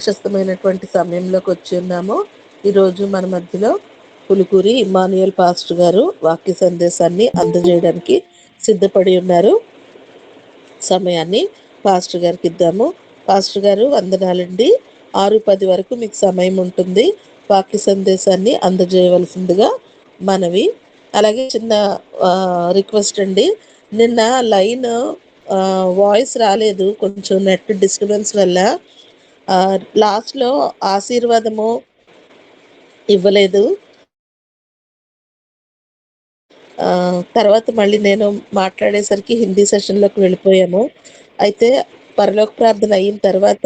ప్రశస్తమైనటువంటి సమయంలోకి వచ్చి ఉన్నాము. ఈరోజు మన మధ్యలో పులికూరి ఇమ్మానుయేల్ పాస్టర్ గారు వాక్య సందేశాన్ని అందజేయడానికి సిద్ధపడి ఉన్నారు. సమయాన్ని పాస్టర్ గారికి ఇద్దాము. పాస్టర్ గారు వందనాలండి. 6:10 వరకు మీకు సమయం ఉంటుంది. వాక్య సందేశాన్ని అందజేయవలసిందిగా మనవి. అలాగే చిన్న రిక్వెస్ట్ అండి, నిన్న లైన్ వాయిస్ రాలేదు, కొంచెం నెట్ డిస్టర్బెన్స్ వల్ల లాస్ట్లో ఆశీర్వాదము ఇవ్వలేదు. తర్వాత మళ్ళీ నేను మాట్లాడేసరికి హిందీ సెషన్లోకి వెళ్ళిపోయాము. అయితే పరలోక ప్రార్థన అయిన తర్వాత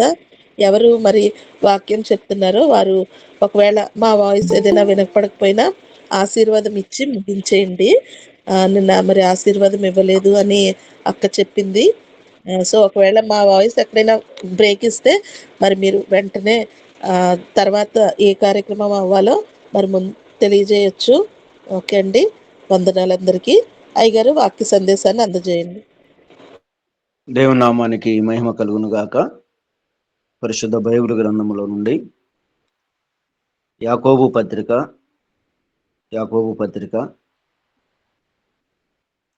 ఎవరు మరి వాక్యం చెప్తున్నారో వారు ఒకవేళ మా వాయిస్ ఏదైనా వినపడకపోయినా ఆశీర్వాదం ఇచ్చి ముగించేయండి. నిన్న మరి ఆశీర్వాదం ఇవ్వలేదు అని అక్క చెప్పింది. సో ఒకవేళ మా వాయిస్ ఎక్కడైనా బ్రేక్ ఇస్తే మరి మీరు వెంటనే తర్వాత ఏ కార్యక్రమం అవ్వాలో మరి ముందు తెలియజేయచ్చు. ఓకే అండి, వందనాలందరికీ. అయ్యగారు వాక్య సందేశాన్ని అందజేయండి. దేవుని నామానికి మహిమ కలుగును గాక. పరిశుద్ధ బైబిల్ గ్రంథములో నుండి యాకోబు పత్రిక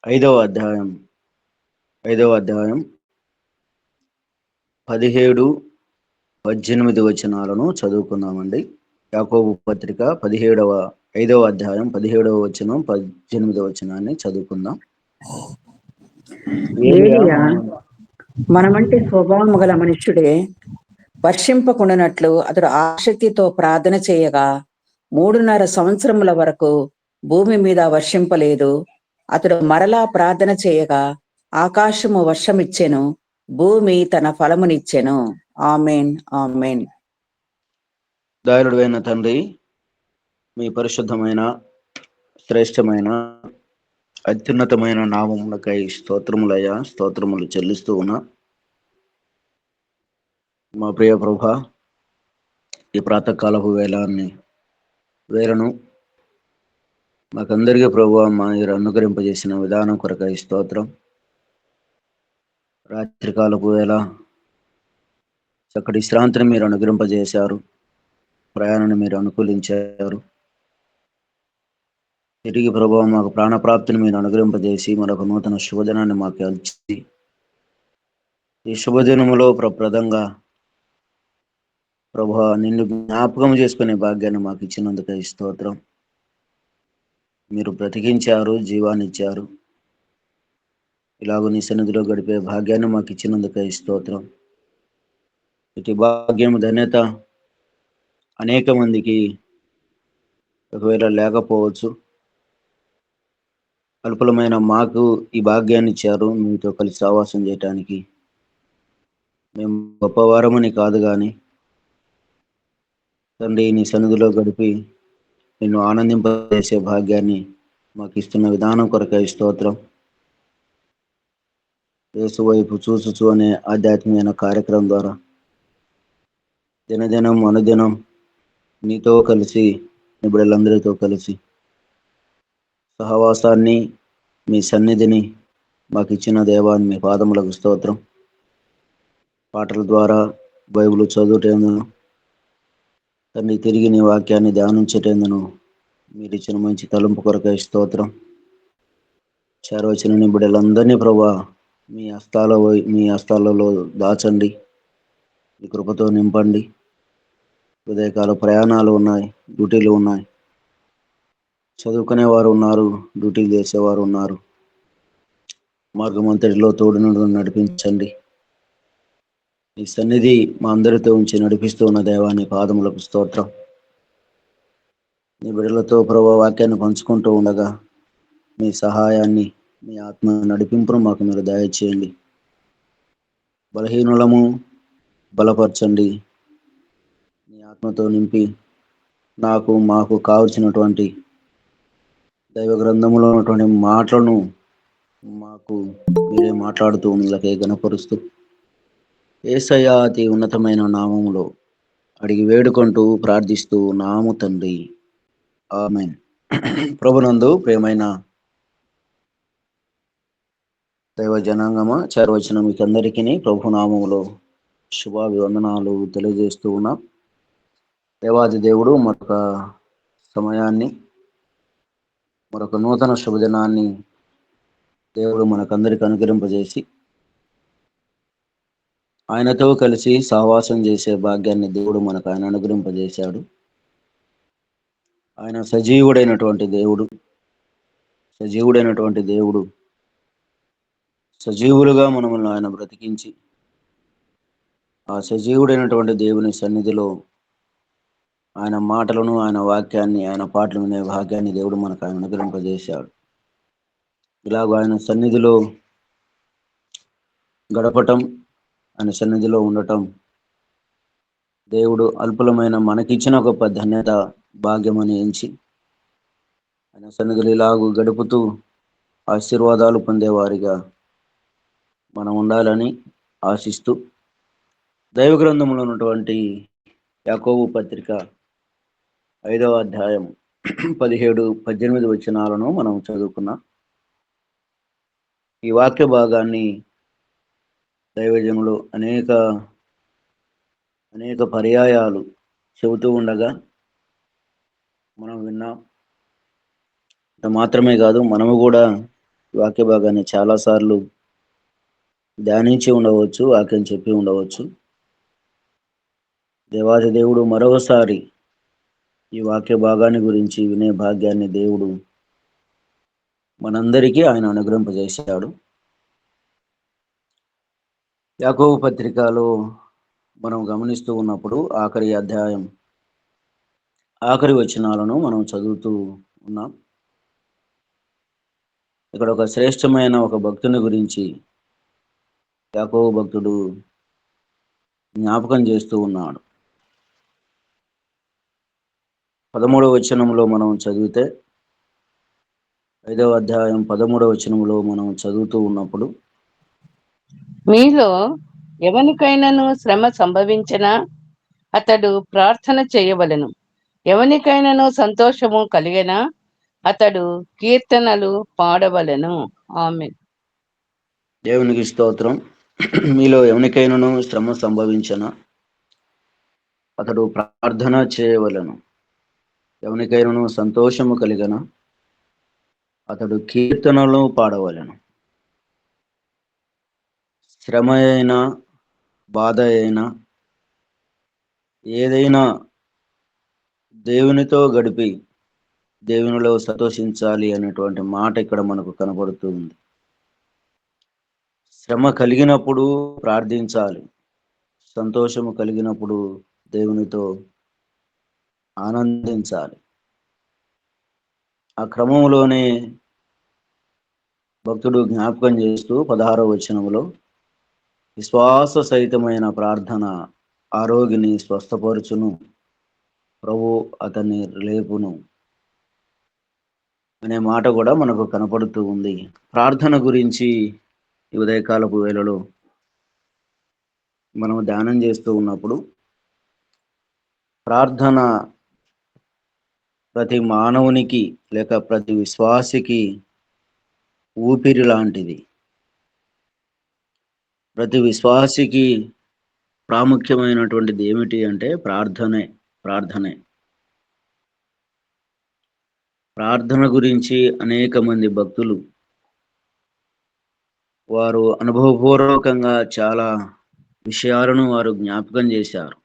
5వ అధ్యాయం 17-18 వచనాలను చదువుకుందామండి. యాకోబు పత్రిక 5వ అధ్యాయం 17వ వచనం 18వ వచనాన్ని చదువుకుందాం. ఏలియా మనమంటే స్వభావము గల మనుష్యుడే, వర్షింపకుండానట్లు అతడు ఆసక్తితో ప్రార్థన చేయగా 3.5 సంవత్సరముల వరకు భూమి మీద వర్షింపలేదు. అతడు మరలా ప్రార్థన చేయగా ఆకాశము వర్షమిచ్చెను, భూమి తన ఫలమునిచ్చెను. ఆమేన్, ఆమేన్. దయాళుడైన తండ్రి, మీ పరిశుద్ధమైన శ్రేష్టమైన అత్యున్నతమైన నామములకై స్తోత్రములయ్యా, స్తోత్రములు చెల్లిస్తూ ఉన్నా. మా ప్రియ ప్రభా, ఈ ప్రాతకాలపు వేళను మాకందరికీ ప్రభువా మీరు అనుగ్రహింపజేసిన విధానం కొరకై స్తోత్రం. రాత్రికాలపు వేళ చక్కటి విశ్రాంతిని మీరు అనుగ్రహింపజేశారు, ప్రయాణాన్ని మీరు అనుకూలించారు. తిరిగి ప్రభువా మాకు ప్రాణప్రాప్తిని మీరు అనుగ్రహింపజేసి మరొక నూతన శుభదినాన్ని మాకు ఇచ్చి ఈ శుభదినములో ప్రప్రదంగా ప్రభువా నిన్ను జ్ఞాపకం చేసుకునే భాగ్యాన్ని మాకు ఇచ్చినందుకై స్తోత్రం. మీరు బ్రతికించారు, జీవాన్నిచ్చారు. ఇలాగూ నీ సన్నిధిలో గడిపే భాగ్యాన్ని మాకు ఇచ్చినందుకై స్తోత్రం. ఇటు భాగ్యం ధన్యత అనేక మందికి ఒకవేళ లేకపోవచ్చు. అల్పులమైన మాకు ఈ భాగ్యాన్ని ఇచ్చారు, మీతో కలిసి సావాసం చేయటానికి. మేము గొప్పవారమని కాదు కానీ తండ్రి, నీ సన్నిధిలో గడిపి నిన్ను ఆనందింపజేసే భాగ్యాన్ని మాకు ఇస్తున్న విధానం కొరకై స్తోత్రం. యేసు వైపు చూచుచు అనే ఆధ్యాత్మికమైన కార్యక్రమం ద్వారా దినదినం అనుదినం నీతో కలిసి, నీ బిడ్డలందరితో కలిసి సహవాసాన్ని, మీ సన్నిధిని మాకు ఇచ్చిన దేవాన్ని మీ పాదములకు స్తోత్రం. పాటల ద్వారా బైబిల్ చదువుటేందును, తండ్రి తిరిగి నీ వాక్యాన్ని ధ్యానించేటందును మీరు ఇచ్చిన మంచి తలంపు కొరకై స్తోత్రం. చేరవచ్చిన నీ బిడ్డలందరినీ ప్రభా మీ హస్తాలలో దాచండి, మీ కృపతో నింపండి. ఉదయకాల ప్రయాణాలు ఉన్నాయి, డ్యూటీలు ఉన్నాయి, చదువుకునేవారు ఉన్నారు, డ్యూటీలు చేసేవారు ఉన్నారు. మార్గమంతటిలో తోడు నడిపించండి. ఈ సన్నిధి మా అందరితో ఉంచి నడిపిస్తూ ఉన్న దేవాన్ని పాదములకు స్తోత్రం. నీ బిడ్డలతో ప్రభు వాక్యాన్ని పంచుకుంటూ ఉండగా మీ సహాయాన్ని, మీ ఆత్మ నడిపింపును మాకు మీరు దయచేయండి. బలహీనులము, బలపరచండి. మీ ఆత్మతో నింపి మాకు కావలసినటువంటి దైవ గ్రంథములో ఉన్నటువంటి మాటలను మాకు మీరే మాట్లాడుతూ ఉన్నకే గణపరుస్తూ యేసయ్య అతి ఉన్నతమైన నామములో అడిగి వేడుకుంటూ ప్రార్థిస్తూ నాము తండ్రి, ఆమేన్. ప్రభునందు ప్రియమైన దైవ జనాంగమ, చేరవచ్చిన మీకందరికీ ప్రభు నామములో శుభాభివందనాలు తెలియజేస్తూ ఉన్నాం. దేవాది దేవుడు మరొక సమయాన్ని, మరొక నూతన శుభదినాన్ని దేవుడు మనకందరికి అనుగ్రహింపజేసి ఆయనతో కలిసి సహవాసం చేసే భాగ్యాన్ని దేవుడు మనకు ఆయన అనుగ్రహింపజేశాడు. ఆయన సజీవుడైనటువంటి దేవుడు సజీవులుగా మనల్ని ఆయన బ్రతికించి ఆ సజీవుడైనటువంటి దేవుని సన్నిధిలో ఆయన మాటలను, ఆయన వాక్యాన్ని, ఆయన పాటలు వినే భాగ్యాన్ని దేవుడు మనకు ఆయన అనుగ్రహింపజేశాడు. ఇలాగ ఆయన సన్నిధిలో గడపటం, ఆయన సన్నిధిలో ఉండటం దేవుడు అల్పులమైన మనకిచ్చిన గొప్ప ధన్యత, భాగ్యమని ఎంచి ఆయన సన్నిధిలో ఇలాగూ గడుపుతూ ఆశీర్వాదాలు పొందేవారిగా మనం ఉండాలని ఆశిస్తూ దైవ గ్రంథంలో ఉన్నటువంటి యాకోబు పత్రిక 5వ అధ్యాయం 17-18 వచనాలను మనం చదువుకున్నాం. ఈ వాక్య భాగాన్ని దైవజనులు అనేక పర్యాయాలు చెబుతూ ఉండగా మనం విన్నాం. మాత్రమే కాదు, మనము కూడా వాక్య భాగాన్ని చాలాసార్లు ధ్యానించి ఉండవచ్చు, వాక్యం చెప్పి ఉండవచ్చు. దేవాది దేవుడు మరొకసారి ఈ వాక్య భాగాన్ని గురించి వినే భాగ్యాన్ని దేవుడు మనందరికీ ఆయన అనుగ్రహింపజేశాడు. యాకోబు పత్రికలో మనం గమనిస్తూ ఉన్నప్పుడు ఆఖరి అధ్యాయం ఆఖరి వచనాలను మనం చదువుతూ ఉన్నాం. ఇక్కడ ఒక శ్రేష్టమైన ఒక భక్తుని గురించి యాకోబు భక్తుడు జ్ఞాపకం చేస్తూ ఉన్నాడు. 13వ వచనంలో మనం చదివితే, 5వ అధ్యాయం 13వ వచనంలో మనం చదువుతూ ఉన్నప్పుడు, మీలో ఎవనికైనాను శ్రమ సంభవించినా అతడు ప్రార్థన చేయవలెను. ఎవనికైనాను సంతోషము కలిగినా అతడు కీర్తనలు పాడవలెను. ఆమేన్. దేవునికి స్తోత్రం. మీలో ఎవనికైనాను శ్రమ సంభవించినా అతడు ప్రార్థన చేయవలెను. ఎవనికైనాను సంతోషము కలిగిన అతడు కీర్తనలు పాడవలెను. శ్రమ అయినా, బాధ అయినా, ఏదైనా దేవునితో గడిపి దేవునిలో సంతోషించాలి అనేటువంటి మాట ఇక్కడ మనకు కనబడుతూ ఉంది. శ్రమ కలిగినప్పుడు ప్రార్థించాలి, సంతోషము కలిగినప్పుడు దేవునితో ఆనందించాలి. ఆ క్రమంలోనే భక్తుడు జ్ఞాపకం చేస్తూ 16వ వచనంలో, విశ్వాస సహితమైన ప్రార్థన ఆరోగ్యని స్వస్థపరచును, ప్రభు అతన్ని లేపును అనే మాట కూడా మనకు కనపడుతూ ఉంది. ప్రార్థన గురించి ఈ ఉదయకాలపు వేళలో మనం ధ్యానం చేస్తూ ఉన్నప్పుడు, ప్రార్థన ప్రతి మానవునికి లేక ప్రతి విశ్వాసికి ఊపిరి లాంటిది. ప్రతి విశ్వాసికి ప్రాముఖ్యమైనటువంటిది ఏమిటి అంటే ప్రార్థనే. ప్రార్థన గురించి అనేక మంది భక్తులు వారు అనుభవపూర్వకంగా చాలా విషయాలను వారు జ్ఞాపకం చేశారు.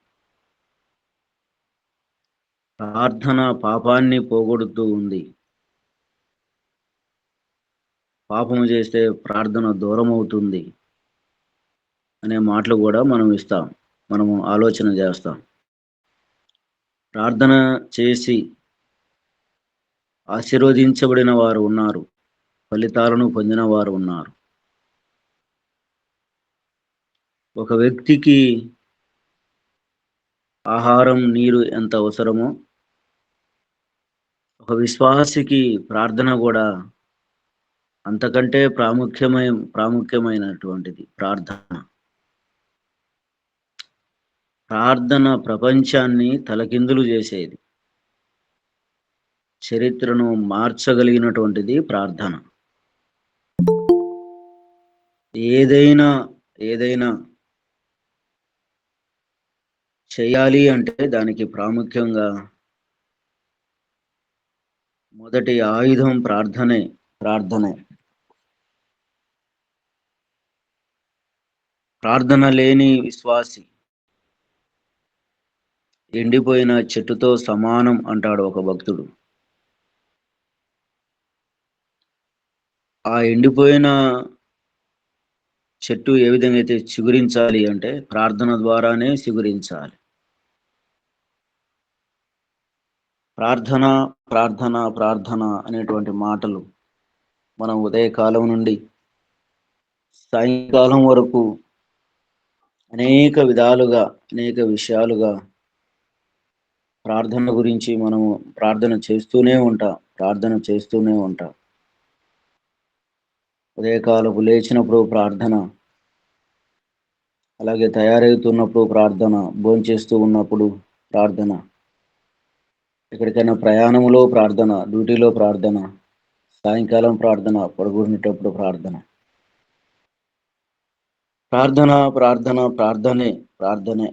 ప్రార్థన పాపాన్ని పోగొడుతూ ఉంది. పాపము చేస్తే ప్రార్థన దూరం అవుతుంది అనే మాటలు కూడా మనము ఆలోచన చేస్తాం. ప్రార్థన చేసి ఆశీర్వదించబడిన వారు ఉన్నారు, ఫలితాలను పొందిన వారు ఉన్నారు. ఒక వ్యక్తికి ఆహారం, నీరు ఎంత అవసరమో ఒక విశ్వాసికి ప్రార్థన కూడా అంతకంటే ప్రాముఖ్యమైనటువంటిది. ప్రార్థన ప్రపంచాన్ని తలకిందులు చేసేది, చరిత్రను మార్చగలిగినటువంటిది ప్రార్థన. ఏదైనా చేయాలి అంటే దానికి ప్రాముఖ్యంగా మొదటి ఆయుధం ప్రార్థనే. ప్రార్థన లేని విశ్వాసి ఎండిపోయిన చెట్టుతో సమానం అంటాడు ఒక భక్తుడు. ఆ ఎండిపోయిన చెట్టు ఏ విధంగా అయితే చిగురించాలి అంటే ప్రార్థన ద్వారానే చిగురించాలి. ప్రార్థన ప్రార్థన ప్రార్థన అనేటువంటి మాటలు మనం ఉదయకాలం నుండి సాయంకాలం వరకు అనేక విధాలుగా అనేక విషయాలుగా ప్రార్థన గురించి మనము ప్రార్థన చేస్తూనే ఉంటాం. ఉదయకాలపు లేచినప్పుడు ప్రార్థన, అలాగే తయారవుతున్నప్పుడు ప్రార్థన, భోంచేస్తూ ఉన్నప్పుడు ప్రార్థన, ఎక్కడికైనా ప్రయాణంలో ప్రార్థన, డ్యూటీలో ప్రార్థన, సాయంకాలం ప్రార్థన, పడుకునేటప్పుడు ప్రార్థన. ప్రార్థనే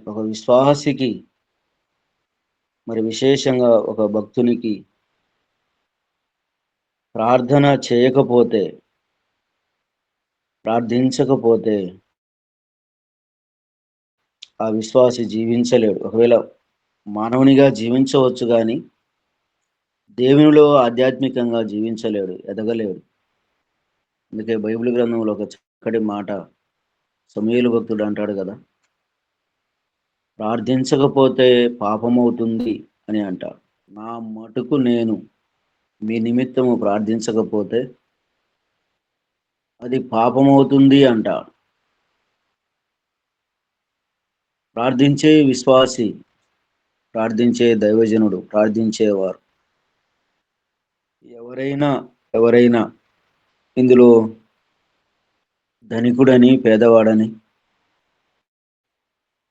ఒక విశ్వాసికి, మరి విశేషంగా ఒక భక్తునికి ప్రార్థన చేయకపోతే, ప్రార్థించకపోతే ఆ విశ్వాసి జీవించలేడు. ఒకవేళ మానవునిగా జీవించవచ్చు కానీ దేవునిలో ఆధ్యాత్మికంగా జీవించలేడు, ఎదగలేడు. అందుకే బైబిల్ గ్రంథంలో ఒక చక్కటి మాట సమూయేలు భక్తుడు అంటాడు కదా, ప్రార్థించకపోతే పాపమవుతుంది అని అంటాడు. నా మటుకు నేను మీ నిమిత్తము ప్రార్థించకపోతే అది పాపమవుతుంది అంటాడు. ప్రార్థించే విశ్వాసి, ప్రార్థించే దైవజనుడు, ప్రార్థించేవారు ఎవరైనా ఇందులో ధనికుడని పేదవాడని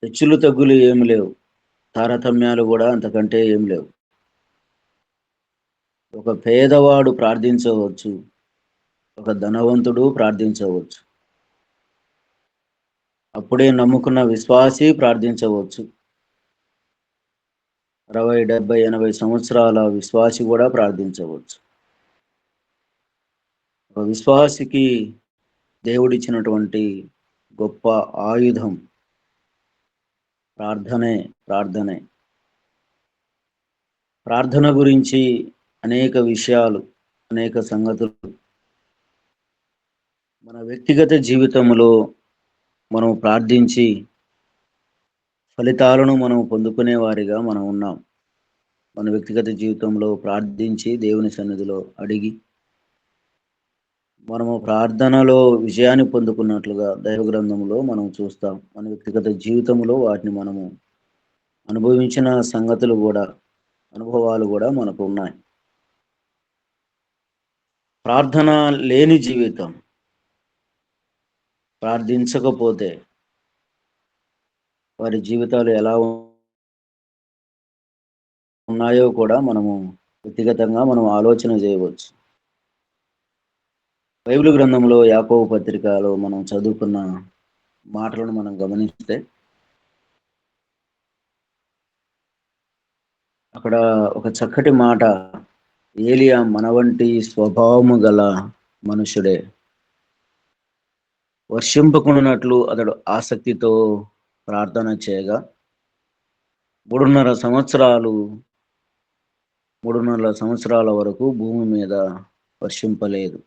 హెచ్చులు తగ్గులు ఏమి లేవు, తారతమ్యాలు కూడా అంతకంటే ఏం లేవు. ఒక పేదవాడు ప్రార్థించవచ్చు, ఒక ధనవంతుడు ప్రార్థించవచ్చు, అప్పుడే నమ్ముకున్న విశ్వాసి ప్రార్థించవచ్చు, 60, 70, 80 సంవత్సరాల విశ్వాసి కూడా ప్రార్థించవచ్చు. ఒక విశ్వాసికి దేవుడిచ్చినటువంటి గొప్ప ఆయుధం ప్రార్థనే. ప్రార్థన గురించి అనేక విషయాలు, అనేక సంగతులు మన వ్యక్తిగత జీవితంలో మనం ప్రార్థించి ఫలితాలను మనం పొందుకునే వారిగా మనం ఉన్నాం. మన వ్యక్తిగత జీవితంలో ప్రార్థించి దేవుని సన్నిధిలో అడిగి మనము ప్రార్థనలో విజయాన్ని పొందుకున్నట్లుగా దైవ గ్రంథంలో మనం చూస్తాం. మన వ్యక్తిగత జీవితంలో వాటిని మనము అనుభవించిన అనుభవాలు కూడా మనకు ఉన్నాయి. ప్రార్థన లేని జీవితం, ప్రార్థించకపోతే వారి జీవితాలు ఎలా ఉన్నాయో కూడా మనము వ్యక్తిగతంగా మనం ఆలోచన చేయవచ్చు. బైబిల్ గ్రంథంలో యాకోబు పత్రికలో మనం చదువుకున్న మాటలను మనం గమనిస్తే అక్కడ ఒక చక్కటి మాట, ఏలియా మన వంటి స్వభావము గల మనుషుడే, వర్షింపకుండానట్లు అతడు ఆసక్తితో ప్రార్థన చేయగా 3.5 సంవత్సరాల వరకు భూమి మీద వర్షింపలేదు.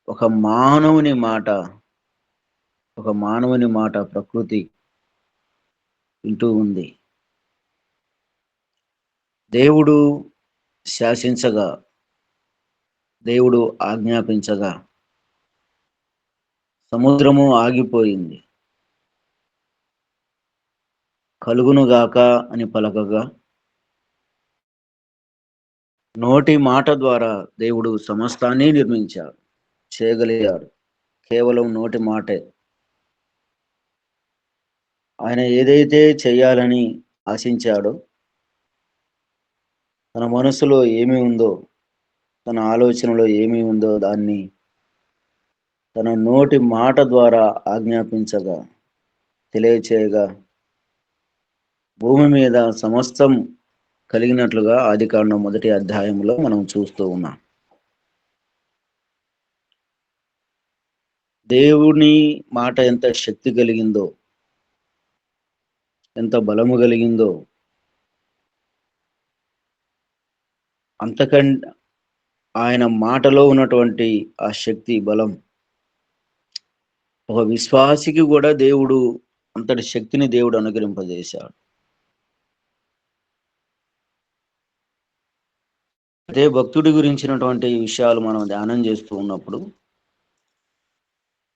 ఒక మానవుని మాట ప్రకృతి వింటూ ఉంది. దేవుడు శాసించగా, దేవుడు ఆజ్ఞాపించగా సముద్రము ఆగిపోయింది. కలుగునుగాక అని పలకగా నోటి మాట ద్వారా దేవుడు సమస్తాన్ని చేయగలిగాడు. కేవలం నోటి మాటే. ఆయన ఏదైతే చేయాలని ఆశించాడో, తన మనసులో ఏమి ఉందో, తన ఆలోచనలో ఏమి ఉందో దాన్ని తన నోటి మాట ద్వారా ఆజ్ఞాపించగా తెలియచేయగా భూమి మీద సమస్తం కలిగినట్లుగా ఆదికాండం 1వ అధ్యాయంలో మనం చూస్తూ ఉన్నాం. దేవుని మాట ఎంత శక్తి కలిగిందో, ఎంత బలము కలిగిందో, అంతకంటే ఆయన మాటలో ఉన్నటువంటి ఆ శక్తి బలం ఒక విశ్వాసికి కూడా దేవుడు అంతటి శక్తిని దేవుడు అనుగ్రహింపజేశాడు. అదే భక్తుడి గురించినటువంటి విషయాలు మనం ధ్యానం చేస్తూ ఉన్నప్పుడు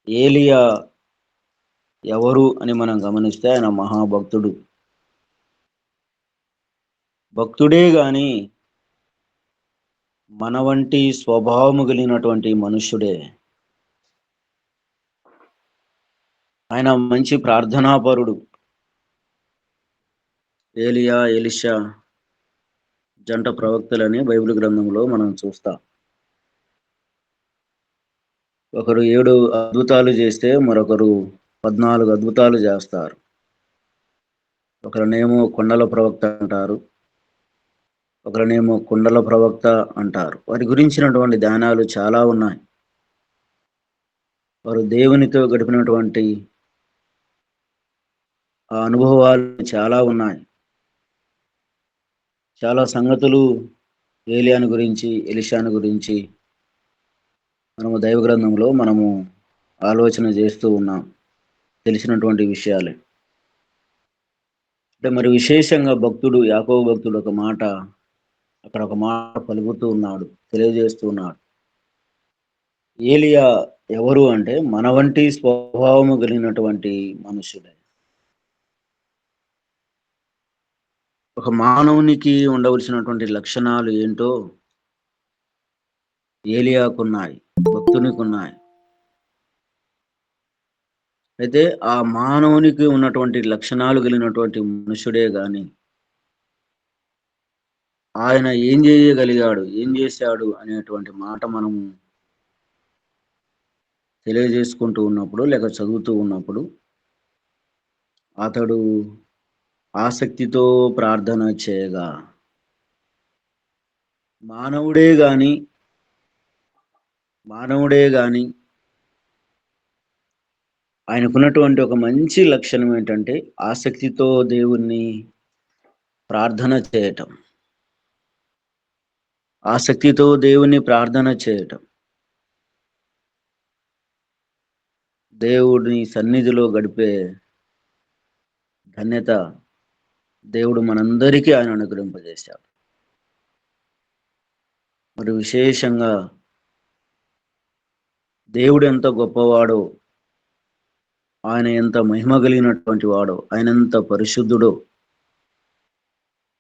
ఏలియా ఎవరు అని మనం గమనిస్తే ఆయన మహాభక్తుడు. భక్తుడే గాని మన వంటి స్వభావము కలిగినటువంటి మనుష్యుడే. ఆయన మంచి ప్రార్థనాపరుడు. ఏలియా ఎలీషా జంట ప్రవక్తలని బైబిల్ గ్రంథంలో మనం చూస్తాం. ఒకరు 7 అద్భుతాలు చేస్తే మరొకరు 14 అద్భుతాలు చేస్తారు. ఒకరినేమో కొండల ప్రవక్త అంటారు, ఒకరినేమో కుండల ప్రవక్త అంటారు. వారి గురించినటువంటి ధ్యానాలు చాలా ఉన్నాయి. వారు దేవునితో గడిపినటువంటి ఆ అనుభవాలు చాలా ఉన్నాయి. చాలా సంగతులు ఏలియాను గురించి, ఎలీషాను గురించి మనము దైవ గ్రంథంలో మనము ఆలోచన చేస్తూ ఉన్నాం. తెలిసినటువంటి విషయాలే. అంటే మరి విశేషంగా భక్తుడు యాకోబు భక్తుడు ఒక మాట అక్కడ ఒక మాట పలుకుతూ ఉన్నాడు, తెలియజేస్తూ ఉన్నాడు. ఏలియా ఎవరు అంటే మన వంటి స్వభావము కలిగినటువంటి మనుషుడే. ఒక మానవునికి ఉండవలసినటువంటి లక్షణాలు ఏంటో ఏలియాకున్నాయి, భక్తునికి ఉన్నాయి. అయితే ఆ మానవునికి ఉన్నటువంటి లక్షణాలు కలిగినటువంటి మనుషుడే గాని ఆయన ఏం చేయగలిగాడు, ఏం చేశాడు అనేటువంటి మాట మనము తెలియజేసుకుంటూ ఉన్నప్పుడు లేక చదువుతూ ఉన్నప్పుడు అతడు ఆసక్తితో ప్రార్థన చేయగా మానవుడే గాని ఆయనకున్నటువంటి ఒక మంచి లక్షణం ఏంటంటే ఆసక్తితో దేవుణ్ణి ప్రార్థన చేయటం. ఆసక్తితో దేవుణ్ణి ప్రార్థన చేయటం, దేవుడిని సన్నిధిలో గడిపే ధన్యత దేవుడు మనందరికీ ఆయన అనుగ్రహింపజేశాడు. మరి విశేషంగా దేవుడు ఎంత గొప్పవాడో, ఆయన ఎంత మహిమ కలిగినటువంటి వాడో, ఆయన ఎంత పరిశుద్ధుడో,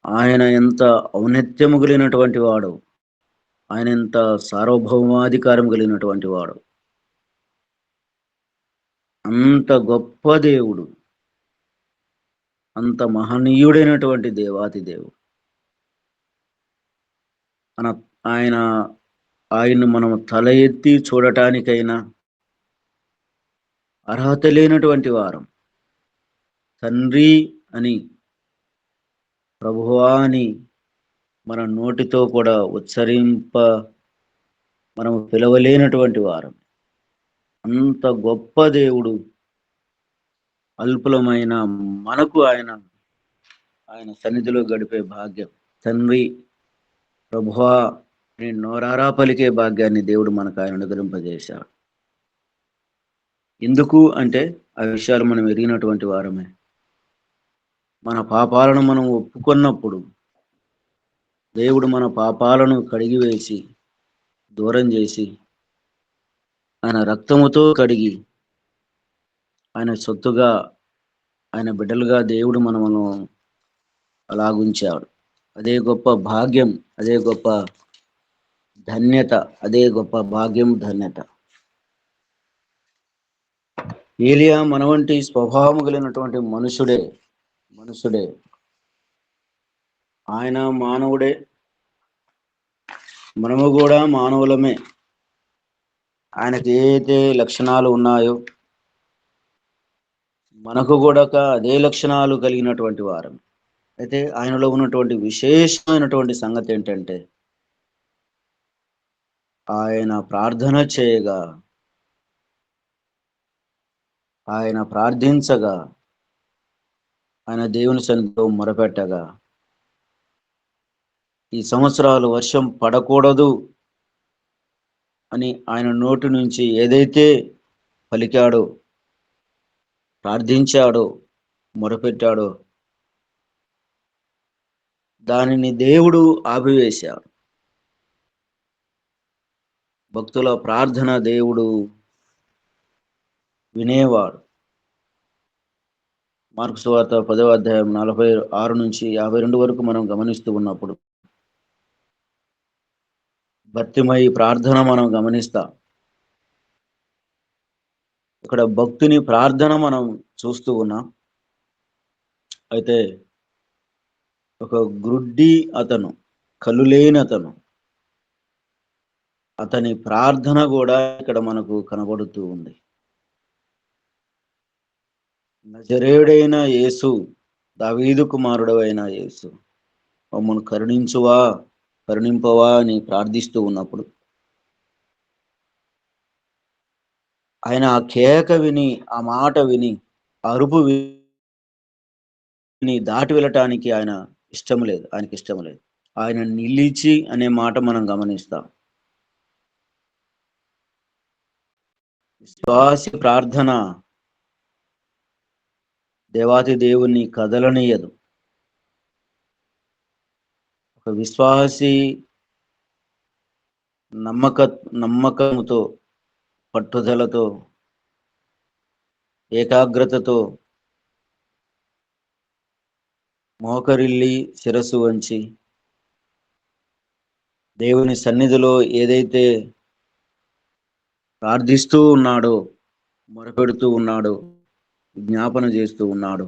ఆయన ఎంత ఔన్నత్యము కలిగినటువంటి వాడో, ఆయన ఎంత సార్వభౌమాధికారం కలిగినటువంటి వాడు, అంత గొప్ప దేవుడు, అంత మహనీయుడైనటువంటి దేవాతి దేవుడు. ఆయన్ను మనం తల ఎత్తి చూడటానికైనా అర్హత లేనటువంటి వారం. తండ్రి అని, ప్రభువా అని మన నోటితో కూడా మనము పిలవలేనటువంటి వారం. అంత గొప్ప దేవుడు అల్పులమైన మనకు ఆయన సన్నిధిలో గడిపే భాగ్యం. తండ్రి, ప్రభువా నేను నోరారా పలికే భాగ్యాన్ని దేవుడు మనకు ఆయన అనుగ్రహింపజేశాడు. ఎందుకు అంటే ఆ విషయాలు మనం ఎరిగినటువంటి వారమే. మన పాపాలను మనం ఒప్పుకున్నప్పుడు దేవుడు మన పాపాలను కడిగివేసి దూరం చేసి ఆయన రక్తముతో కడిగి ఆయన సొత్తుగా, ఆయన బిడ్డలుగా దేవుడు మనము అలాగుంచాడు. అదే గొప్ప భాగ్యం, అదే గొప్ప ధన్యత, అదే గొప్ప భాగ్యం, ధన్యత. ఏలియా మన వంటి స్వభావం కలిగినటువంటి మనుషుడే. ఆయన మానవుడే, మనము కూడా మానవులమే. ఆయనకి ఏదైతే లక్షణాలు ఉన్నాయో, మనకు కూడా అదే లక్షణాలు కలిగినటువంటి వారం. అయితే ఆయనలో ఉన్నటువంటి విశేషమైనటువంటి సంగతి ఏంటంటే ఆయన ప్రార్థన చేయగా, ఆయన ప్రార్థించగా, ఆయన దేవుని సన్నిధిలో మొరపెట్టగా, ఈ సంవత్సరాలు వర్షం పడకూడదు అని ఆయన నోటి నుంచి ఏదైతే పలికాడో, ప్రార్థించాడో, మొరపెట్టాడో దానిని దేవుడు ఆపివేశాడు. భక్తుల ప్రార్థన దేవుడు వినేవాడు. మార్కు సువార్త 10వ అధ్యాయం 46 నుంచి 52 వరకు మనం గమనిస్తూ ఉన్నప్పుడు భక్తిమయ ప్రార్థన మనం గమనిస్తాం. ఇక్కడ భక్తుని ప్రార్థన మనం చూస్తూ ఉన్నాం. అయితే ఒక గ్రుడ్డి అతను, కళ్ళు లేని అతను, అతని ప్రార్థన కూడా ఇక్కడ మనకు కనబడుతూ ఉంది. నజరేయుడైన యేసు, దావీదు కుమారుడు అయిన యేసు, మమ్మల్ని కరుణింపవా అని ప్రార్థిస్తూ ఉన్నప్పుడు ఆయన ఆ కేక విని, ఆ మాట విని, అరుపు విని దాటి వెళ్ళటానికి ఆయనకి ఇష్టం లేదు. ఆయన నిలిచి అనే మాట మనం గమనిస్తాం. విశ్వాసి ప్రార్థన దేవాతి దేవుణ్ణి కదలనీయదు. ఒక విశ్వాసి నమ్మకంతో, పట్టుదలతో, ఏకాగ్రతతో మోకరిల్లి శిరస్సు వంచి దేవుని సన్నిధిలో ఏదైతే ప్రార్థిస్తూ ఉన్నాడో, మొరపెడుతూ ఉన్నాడో, విజ్ఞాపన చేస్తూ ఉన్నాడు,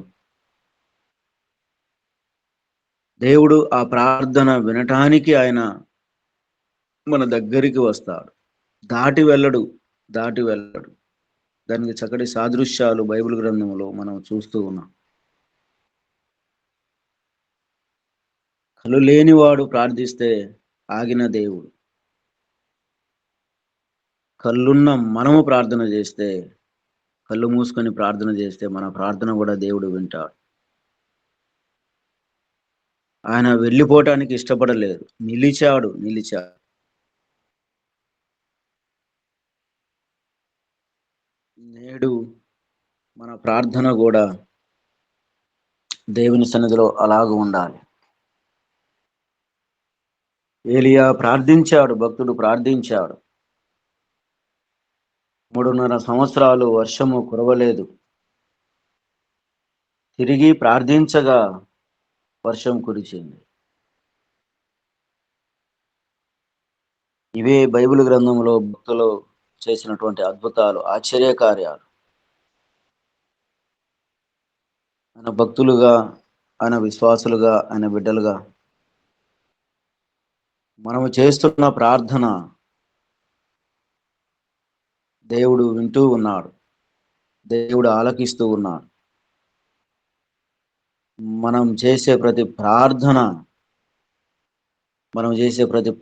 దేవుడు ఆ ప్రార్థన వినటానికి ఆయన మన దగ్గరికి వస్తాడు. దాటి వెళ్ళడు. దానికి చక్కటి సాదృశ్యాలు బైబిల్ గ్రంథంలో మనం చూస్తూ ఉన్నాం. కళ్ళు లేనివాడు ప్రార్థిస్తే ఆగిన దేవుడు, కళ్ళున్న మనము ప్రార్థన చేస్తే, కళ్ళు మూసుకొని ప్రార్థన చేస్తే మన ప్రార్థన కూడా దేవుడు వింటాడు. ఆయన వెళ్ళిపోవటానికి ఇష్టపడలేదు, నిలిచాడు. నేడు మన ప్రార్థన కూడా దేవుని సన్నిధిలో అలాగూ ఉండాలి. ఏలియా ప్రార్థించాడు, భక్తుడు ప్రార్థించాడు. 3.5 సంవత్సరాలు వర్షము కురవలేదు. తిరిగి ప్రార్థించగా వర్షం కురిచింది. ఇవే బైబిల్ గ్రంథంలో భక్తులు చేసినటువంటి అద్భుతాలు, ఆశ్చర్యకార్యాలు. ఆయన భక్తులుగా, ఆయన విశ్వాసులుగా, ఆయన బిడ్డలుగా మనము చేస్తున్న ప్రార్థన దేవుడు వింటూ ఉన్నాడు, దేవుడు ఆలకిస్తూ ఉన్నాడు. మనం చేసే ప్రతి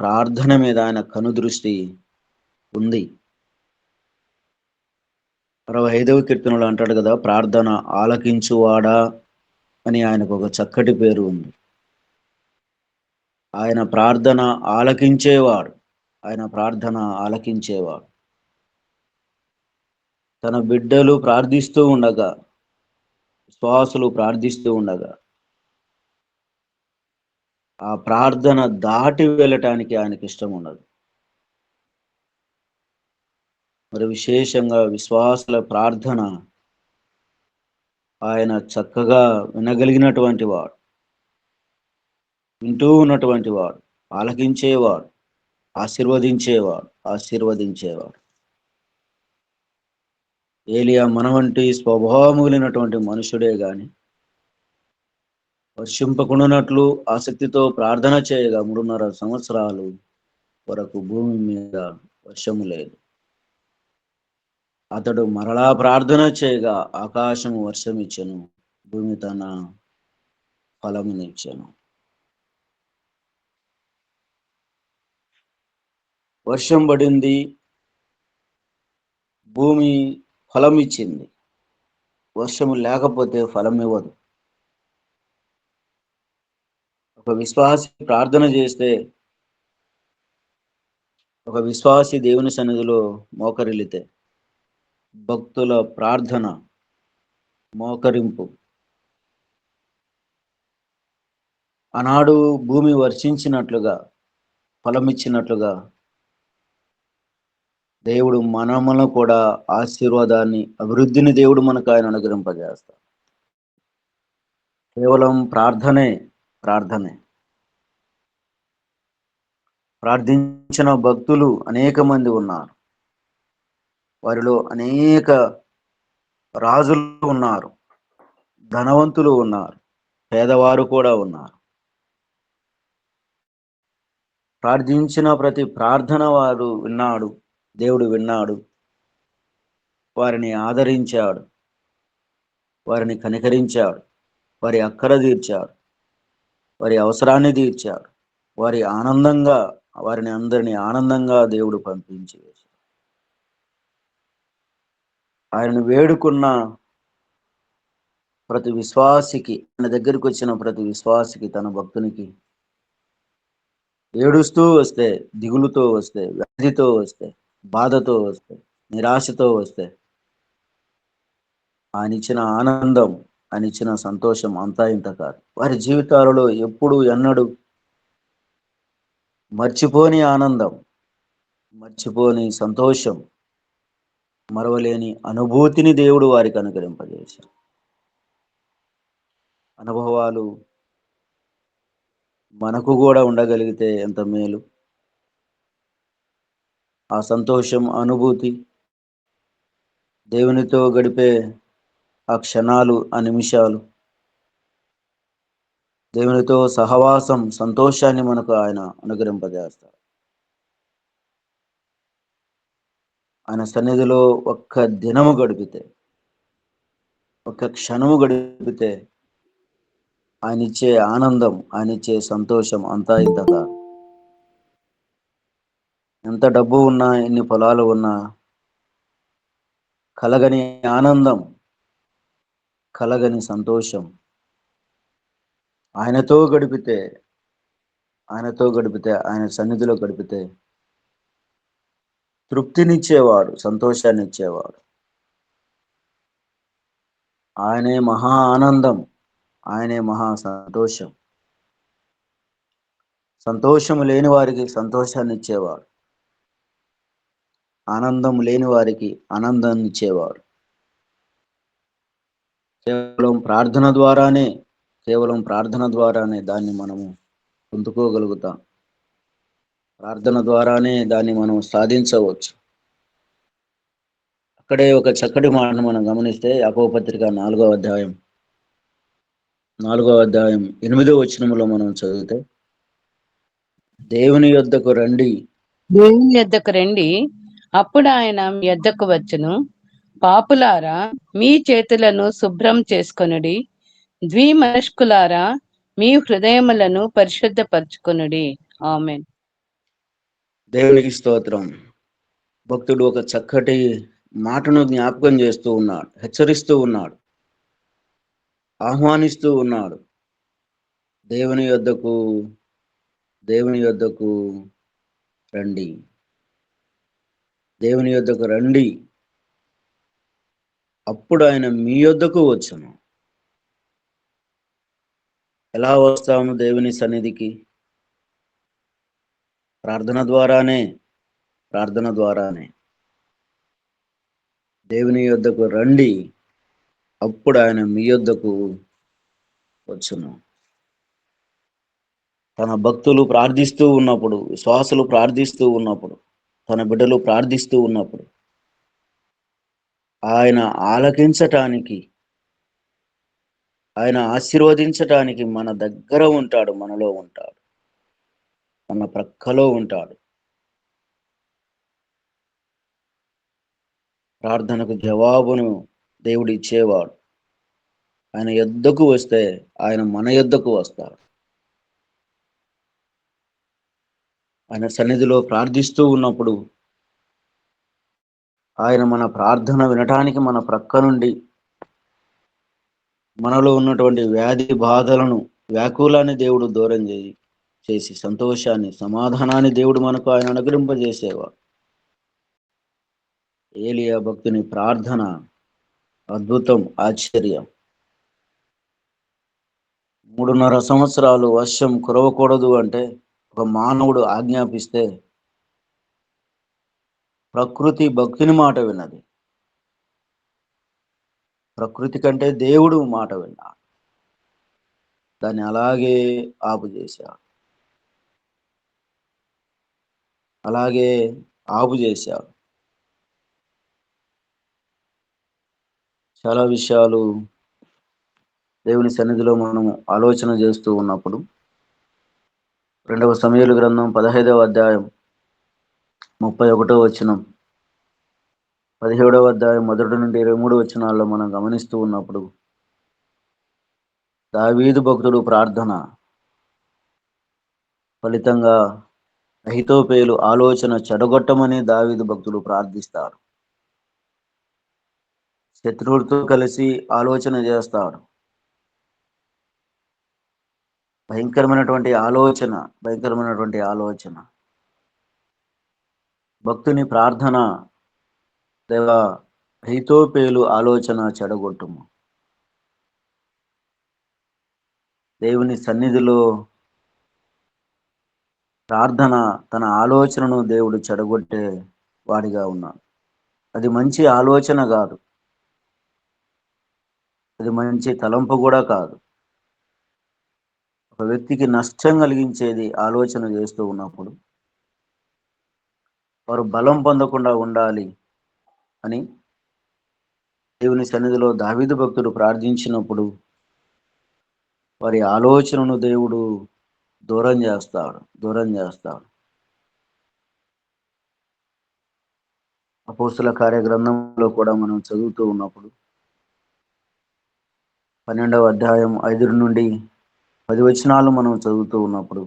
ప్రార్థన మీద ఆయన కనుదృష్టి ఉంది. 65వ కీర్తనలో అంటాడు కదా, ప్రార్థన ఆలకించువాడా అని ఆయనకు ఒక చక్కటి పేరు ఉంది. ఆయన ప్రార్థన ఆలకించేవాడు. తన బిడ్డలు ప్రార్థిస్తూ ఉండగా, విశ్వాసులు ప్రార్థిస్తూ ఉండగా ఆ ప్రార్థన దాటి వెళ్ళటానికి ఆయనకి ఇష్టం ఉండదు. మరి విశేషంగా విశ్వాసుల ప్రార్థన ఆయన చక్కగా వినగలిగినటువంటి వాడు, వింటూ ఉన్నటువంటి వాడు, ఆలకించేవాడు, ఆశీర్వదించేవాడు. ఏలియా మన వంటి స్వభావము కలిగినటువంటి మనుషుడే గాని వర్షింపకుండానట్లు ఆసక్తితో ప్రార్థన చేయగా 3.5 సంవత్సరాలు వరకు భూమి మీద వర్షము లేదు. అతడు మరలా ప్రార్థన చేయగా ఆకాశము వర్షం ఇచ్చెను, భూమి తన ఫలమునిచ్చెను. వర్షం పడింది, భూమి ఫలం ఇచ్చింది. వర్షము లేకపోతే ఫలం ఇవ్వదు. ఒక విశ్వాసి ప్రార్థన చేస్తే, ఒక విశ్వాసి దేవుని సన్నిధిలో మోకరిల్లితే, భక్తుల ప్రార్థన మోకరింపు ఆనాడు భూమి వర్షించినట్లుగా, ఫలమిచ్చినట్లుగా దేవుడు మనములను కూడా ఆశీర్వాదాన్ని, అభివృద్ధిని దేవుడు మనకు ఆయన అనుగ్రహింపజేస్తాడు. కేవలం ప్రార్థనే ప్రార్థించిన భక్తులు అనేక మంది ఉన్నారు. వారిలో అనేక రాజులు ఉన్నారు, ధనవంతులు ఉన్నారు, పేదవారు కూడా ఉన్నారు. ప్రార్థించిన ప్రతి ప్రార్థన వారు విన్నాడు, దేవుడు విన్నాడు, వారిని ఆదరించాడు, వారిని కనికరించాడు, వారి అక్కర తీర్చాడు, వారి అవసరాన్ని తీర్చాడు, వారిని అందరినీ ఆనందంగా దేవుడు పంపించి వేశాడు. ఆయనను వేడుకున్న ప్రతి విశ్వాసికి, ఆయన దగ్గరికి వచ్చిన ప్రతి విశ్వాసికి, తన భక్తునికి ఏడుస్తూ వస్తే, దిగులుతో వస్తే, వ్యాధితో వస్తే, బాధతో వస్తే, నిరాశతో వస్తే, ఆయన ఇచ్చిన ఆనందం, ఆయన ఇచ్చిన సంతోషం అంతా ఇంత కాదు. వారి జీవితాలలో ఎప్పుడు ఎన్నడూ మర్చిపోని ఆనందం, మర్చిపోని సంతోషం, మరవలేని అనుభూతిని దేవుడు వారికి అనుగ్రహింపజేశాడు. అనుభవాలు మనకు కూడా ఉండగలిగితే ఎంత మేలు. ఆ సంతోషం, అనుభూతి, దేవునితో గడిపే ఆ క్షణాలు, ఆ నిమిషాలు, దేవునితో సహవాసం, సంతోషాన్ని మనకు ఆయన అనుగ్రహింపజేస్తాడు. ఆయన సన్నిధిలో ఒక్క దినము గడిపితే, ఒక్క క్షణము గడిపితే ఆయన ఇచ్చే ఆనందం, ఆయన ఇచ్చే సంతోషం అంతా ఇంత కాదు. ఎంత డబ్బు ఉన్నా, ఎన్ని పొలాలు ఉన్నా కలగని ఆనందం, కలగని సంతోషం ఆయనతో గడిపితే, ఆయన సన్నిధిలో గడిపితే తృప్తినిచ్చేవాడు, సంతోషాన్ని ఇచ్చేవాడు. ఆయనే మహా ఆనందం, ఆయనే మహా సంతోషం. సంతోషము లేని వారికి సంతోషాన్ని ఇచ్చేవాడు, ఆనందం లేని వారికి ఆనందాన్ని ఇచ్చేవాడు. కేవలం ప్రార్థన ద్వారానే దాన్ని మనము పొందుకోగలుగుతాం. ప్రార్థన ద్వారానే దాన్ని మనం సాధించవచ్చు. అక్కడే ఒక చక్కటి మాటను మనం గమనిస్తే, యాకోబు పత్రిక 4వ అధ్యాయం 8వ వచనములో మనం చదివితే, దేవుని యొద్దకు రండి, అప్పుడు ఆయన మీ యొద్దకు వచ్చును. పాపులారా, మీ చేతులను శుభ్రం చేసుకొనుడి, ద్విమనస్కులారా, మీ హృదయములను పరిశుద్ధపరచుకొనుడి. ఆమేన్. దేవునికి స్తోత్రం. భక్తుడు ఒక చక్కటి మాటను జ్ఞాపకం చేస్తూ ఉన్నాడు, హెచ్చరిస్తూ ఉన్నాడు, ఆహ్వానిస్తూ ఉన్నాడు. దేవుని యొద్దకు రండి, దేవుని యొద్దకు రండి, అప్పుడు ఆయన మీ యొద్దకు వచ్చును. ఎలా వస్తాము దేవుని సన్నిధికి? ప్రార్థన ద్వారానే. దేవుని యొద్దకు రండి, అప్పుడు ఆయన మీ యొద్దకు వచ్చును. తన భక్తులు ప్రార్థిస్తూ ఉన్నప్పుడు, విశ్వాసులు ప్రార్థిస్తూ ఉన్నప్పుడు, తన బిడ్డలు ప్రార్థిస్తూ ఉన్నప్పుడు ఆయన ఆలకించటానికి, ఆయన ఆశీర్వదించటానికి మన దగ్గర ఉంటాడు, మనలో ఉంటాడు, మన ప్రక్కలో ఉంటాడు. ప్రార్థనకు జవాబును దేవుడు ఇచ్చేవాడు. ఆయన యొద్దకు వస్తే ఆయన మన యొద్దకు వస్తాడు. ఆయన సన్నిధిలో ప్రార్థిస్తూ ఉన్నప్పుడు ఆయన మన ప్రార్థన వినటానికి మన ప్రక్క నుండి మనలో ఉన్నటువంటి వ్యాధి బాధలను, వ్యాకులాన్ని దేవుడు దూరం చేసి సంతోషాన్ని, సమాధానాన్ని దేవుడు మనకు ఆయన అనుగ్రహింపజేసేవాడు. ఏలియా భక్తుని ప్రార్థన అద్భుతం, ఆశ్చర్యం. 3.5 సంవత్సరాలు వర్షం కురవకూడదు అంటే ఒక మానవుడు ఆజ్ఞాపిస్తే ప్రకృతి భక్తుని మాట విన్నది. ప్రకృతి కంటే దేవుడు మాట విన్నాడు. దాన్ని అలాగే ఆపు చేశాడు. చాలా విషయాలు దేవుని సన్నిధిలో మనం ఆలోచన చేస్తూ ఉన్నప్పుడు 2వ సమూయేలు గ్రంథం 15వ అధ్యాయం 31వ వచనం, 17వ అధ్యాయం 1 నుండి 23 వచనాల్లో మనం గమనిస్తూ ఉన్నప్పుడు దావీదు భక్తుడు ప్రార్థన ఫలితంగా అహీతోపేలు ఆలోచన చెడగొట్టమని దావీదు భక్తుడు ప్రార్థిస్తాడు. శత్రువులతో కలిసి ఆలోచన చేస్తాడు. భయంకరమైనటువంటి ఆలోచన. భక్తుని ప్రార్థన, దేవా అహీతోపేలు ఆలోచన చెడగొట్టుము. దేవుని సన్నిధిలో ప్రార్థన తన ఆలోచనను దేవుడు చెడగొట్టే వాడిగా ఉన్నాడు. అది మంచి ఆలోచన కాదు, అది మంచి తలంపు కూడా కాదు. ఒక వ్యక్తికి నష్టం కలిగించేది ఆలోచన చేస్తూ ఉన్నప్పుడు వారు బలం పొందకుండా ఉండాలి అని దేవుని సన్నిధిలో దావీదు భక్తుడు ప్రార్థించినప్పుడు వారి ఆలోచనను దేవుడు దూరం చేస్తాడు. అపోస్తుల కార్యగ్రంథంలో కూడా మనం చదువుతూ ఉన్నప్పుడు 12వ అధ్యాయం 5 నుండి 10 వచనాలు మనం చదువుతూ ఉన్నప్పుడు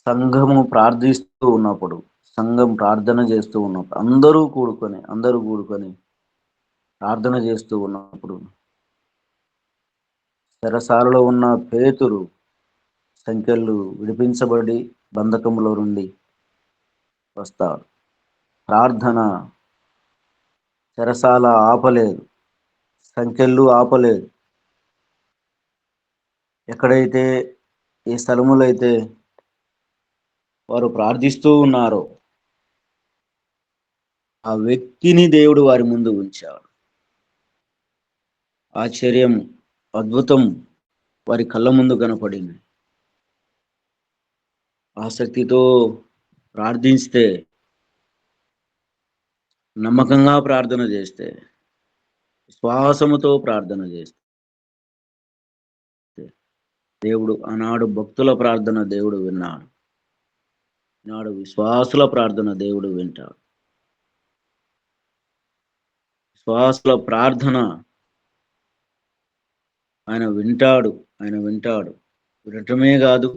సంఘం ప్రార్థన చేస్తూ ఉన్నప్పుడు అందరూ కూడుకొని ప్రార్థన చేస్తూ ఉన్నప్పుడు చెరసాలలో ఉన్న పేతురు సంకెళ్ళు విడిపించబడి బంధకంలో నుండి వస్తాడు. ప్రార్థన చెరసాల ఆపలేదు, సంకెళ్ళు ఆపలేదు. ఎక్కడైతే ఏ స్థలములో అయితే వారు ప్రార్థిస్తూ ఉన్నారో ఆ వ్యక్తిని దేవుడు వారి ముందు ఉంచాడు. ఆశ్చర్యం, అద్భుతం వారి కళ్ళ ముందు కనపడింది. ఆసక్తితో ప్రార్థిస్తే, నమ్మకంగా ప్రార్థన చేస్తే, విశ్వాసముతో ప్రార్థన చేస్తే దేవుడు ఆనాడు భక్తుల ప్రార్థన దేవుడు విన్నాడు. ఈనాడు విశ్వాసుల ప్రార్థన దేవుడు వింటాడు. విశ్వాసుల ప్రార్థన ఆయన వింటాడు. వినటమే కాదు,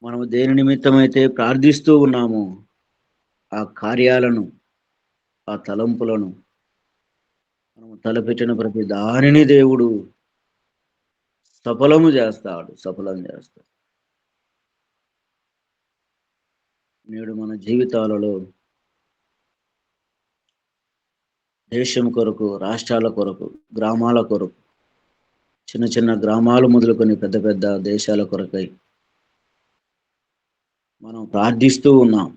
మనము దేని నిమిత్తమైతే ప్రార్థిస్తూ ఉన్నామో ఆ కార్యాలను, ఆ తలంపులను, మనము తలపెట్టిన ప్రతి దానిని దేవుడు సఫలం చేస్తాడు. నేడు మన జీవితాలలో దేశం కొరకు, రాష్ట్రాల కొరకు, గ్రామాల కొరకు, చిన్న చిన్న గ్రామాలు మొదలుకొని పెద్ద పెద్ద దేశాల కొరకై మనం ప్రార్థిస్తూ ఉన్నాం.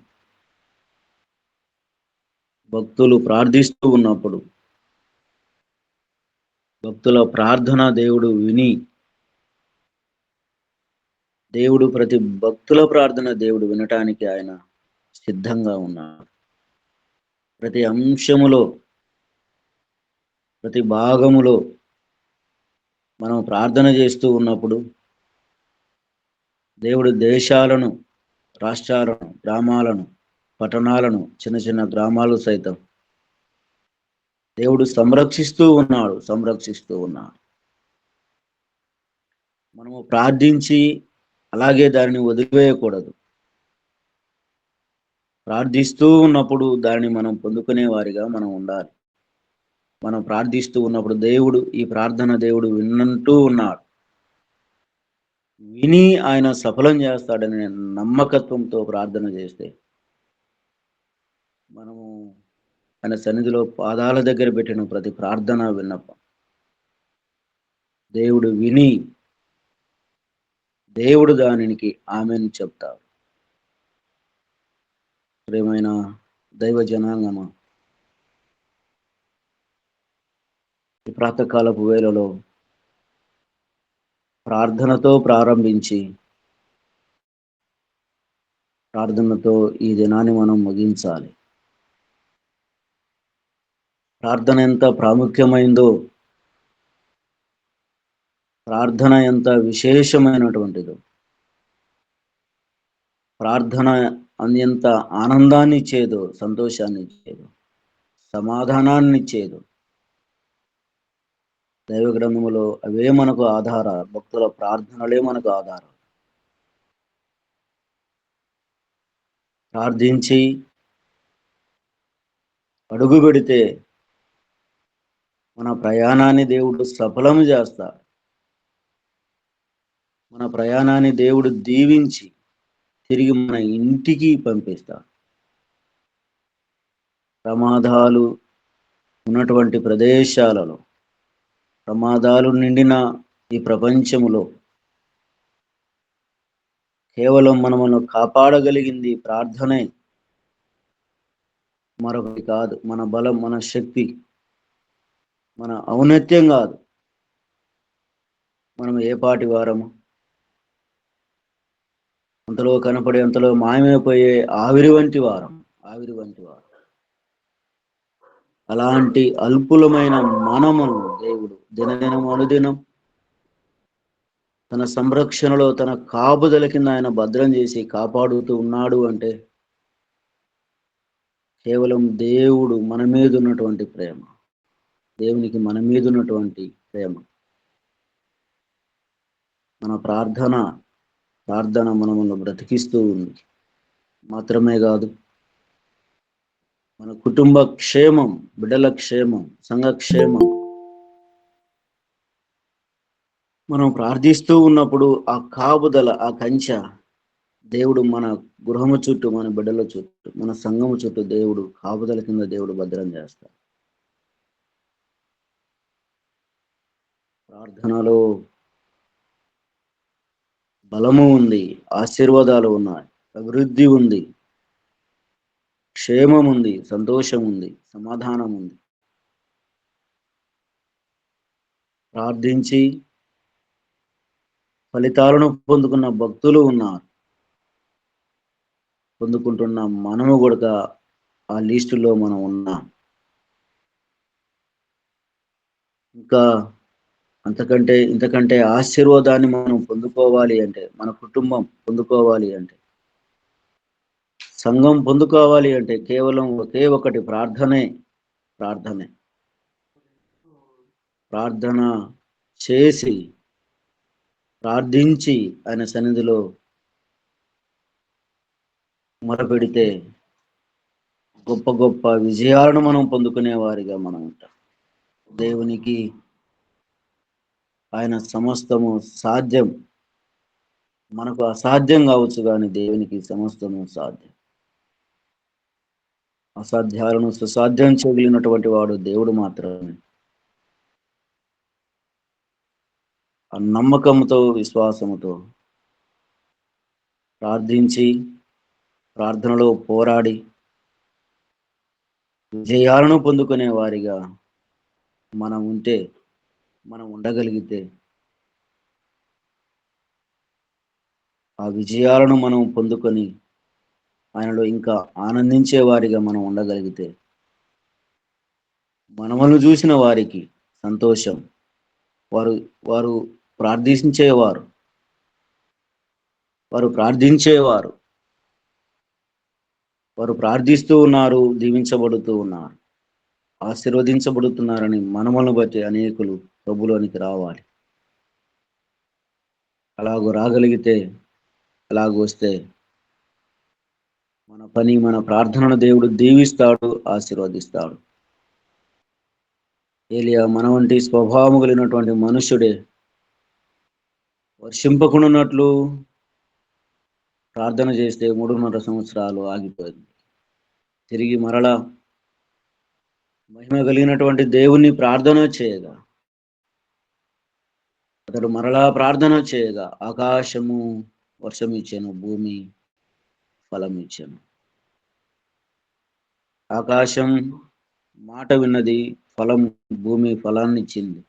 భక్తులు ప్రార్థిస్తూ ఉన్నప్పుడు భక్తుల ప్రార్థన దేవుడు విని, దేవుడు ప్రతి భక్తుల ప్రార్థన దేవుడు వినటానికి ఆయన సిద్ధంగా ఉన్నాడు. ప్రతి అంశములో, ప్రతి భాగములో మనం ప్రార్థన చేస్తూ ఉన్నప్పుడు దేవుడు దేశాలను, రాష్ట్రాలను, గ్రామాలను పట్టణాలను, చిన్న చిన్న గ్రామాలు సైతం దేవుడు సంరక్షిస్తూ ఉన్నాడు. మనము ప్రార్థించి అలాగే దానిని వదిలివేయకూడదు. ప్రార్థిస్తూ ఉన్నప్పుడు దాన్ని మనం పొందుకునే వారిగా మనం ఉండాలి. మనం ప్రార్థిస్తూ ఉన్నప్పుడు ఈ ప్రార్థన దేవుడు వినంటూ ఉన్నాడు. విని ఆయన సఫలం చేస్తాడని నమ్మకత్వంతో ప్రార్థన చేస్తే మనము ఆయన సన్నిధిలో పాదాల దగ్గర పెట్టిన ప్రతి ప్రార్థన విన్నపం దేవుడు విని దేవుడు దానికి ఆమెను చెప్తాడు. ప్రియమైన దైవ జనాంగమా, ఈ ప్రాతకాలపు వేళలో ప్రార్థనతో ప్రారంభించి ప్రార్థనతో ఈ దినాన్ని మనం ముగించాలి. ప్రార్థన ఎంత ప్రాముఖ్యమైందో, ప్రార్థన ఎంత విశేషమైనటువంటిదో, ప్రార్థన ఎంత ఆనందాన్ని ఇచ్చేదో, సంతోషాన్ని ఇచ్చేదో, సమాధానాన్ని ఇచ్చేదో, దైవ గ్రంథములో అవే మనకు ఆధారాలు. భక్తుల ప్రార్థనలే మనకు ఆధారం. ప్రార్థించి అడుగు పెడితే మన ప్రయాణాన్ని దేవుడు సఫలం చేస్తాడు. మన ప్రయాణాన్ని దేవుడు దీవించి తిరిగి మన ఇంటికి పంపిస్తాడు. ప్రమాదాలు ఉన్నటువంటి ప్రదేశాలలో, ప్రమాదాలు నిండిన ఈ ప్రపంచములో కేవలం మనము కాపాడగలిగింది ప్రార్థనే, మరొకటి కాదు. మన బలం, మన శక్తి, మన ఔన్నత్యం కాదు. మనం ఏ పాటి వారము, అంతలో కనపడి అంతలో మాయమైపోయే ఆవిరి వంటి వారం. అలాంటి అల్పులమైన మనమును దేవుడు దినదినం అనుదినం తన సంరక్షణలో, తన కాపుదల కింద ఆయన భద్రం చేసి కాపాడుతూ ఉన్నాడు అంటే కేవలం దేవుడు మన మీద ఉన్నటువంటి ప్రేమ, దేవునికి మన మీద ఉన్నటువంటి ప్రేమ. మన ప్రార్థన మనల్ని బ్రతికిస్తూ ఉంది. మాత్రమే కాదు, మన కుటుంబ క్షేమం, బిడ్డల క్షేమం, సంఘ క్షేమం, మనం ప్రార్థిస్తూ ఉన్నప్పుడు ఆ కాపుదల, ఆ కంచె దేవుడు మన గృహము చుట్టూ, మన బిడ్డల చుట్టూ, మన సంఘము చుట్టూ దేవుడు కాపుదల కింద దేవుడు భద్రం చేస్తాడు. ప్రార్థనలో బలము ఉంది, ఆశీర్వాదాలు ఉన్నాయి, అభివృద్ధి ఉంది, క్షేమం ఉంది, సంతోషం ఉంది, సమాధానం ఉంది. ప్రార్థించి ఫలితాలను పొందుకున్న భక్తులు ఉన్నారు. పొందుకుంటున్న మనము కూడా ఆ లిస్టులో మనం ఉన్నాం. ఇంకా ఇంతకంటే ఆశీర్వాదాన్ని మనం పొందుకోవాలి అంటే, మన కుటుంబం పొందుకోవాలి అంటే, సంఘం పొందుకోవాలి అంటే కేవలం ఒకే ఒకటి, ప్రార్థన చేసి ప్రార్థించి ఆయన సన్నిధిలో మొరపెడితే గొప్ప గొప్ప విజయాలను మనం పొందుకునే వారిగా మనం ఉంటాం. దేవునికి ఆయన సమస్తము సాధ్యం. మనకు అసాధ్యం కావచ్చు, కానీ దేవునికి సమస్తము సాధ్యం. అసాధ్యాలను సుసాధ్యం చేయగలిగినటువంటి వాడు దేవుడు మాత్రమే. ఆ నమ్మకంతో, విశ్వాసముతో ప్రార్థించి ప్రార్థనలో పోరాడి విజయాలను పొందుకునే వారిగా మనం ఉండగలిగితే ఆ విజయాలను మనం పొందుకొని ఆయనలో ఇంకా ఆనందించే వారిగా మనం ఉండగలిగితే మనమును చూసిన వారికి సంతోషం. వారు ప్రార్థించేవారు వారు ప్రార్థిస్తూ ఉన్నారు, దీవించబడుతూ ఉన్నారు, ఆశీర్వదించబడుతున్నారని మనములను బట్టి అనేకులు ప్రభులోనికి రావాలి. అలాగూ రాగలిగితే, అలాగూ వస్తే మన పని, మన ప్రార్థనను దేవుడు దీవిస్తాడు, ఆశీర్వదిస్తాడు. ఏలియా మన వంటి స్వభావము కలిగినటువంటి మనుష్యుడే వర్షింపకుండానట్లు ప్రార్థన చేస్తే 3.5 సంవత్సరాలు ఆగిపోయింది. తిరిగి మరలా మహిమ కలిగినటువంటి దేవుణ్ణి ప్రార్థన చేయగా, అతడు మరలా ప్రార్థన చేయగా ఆకాశము వర్షం ఇచ్చాను, భూమి ఫలం ఇచ్చాను. ఆకాశం మాట విన్నది, ఫలం, భూమి ఫలాన్ని ఇచ్చింది.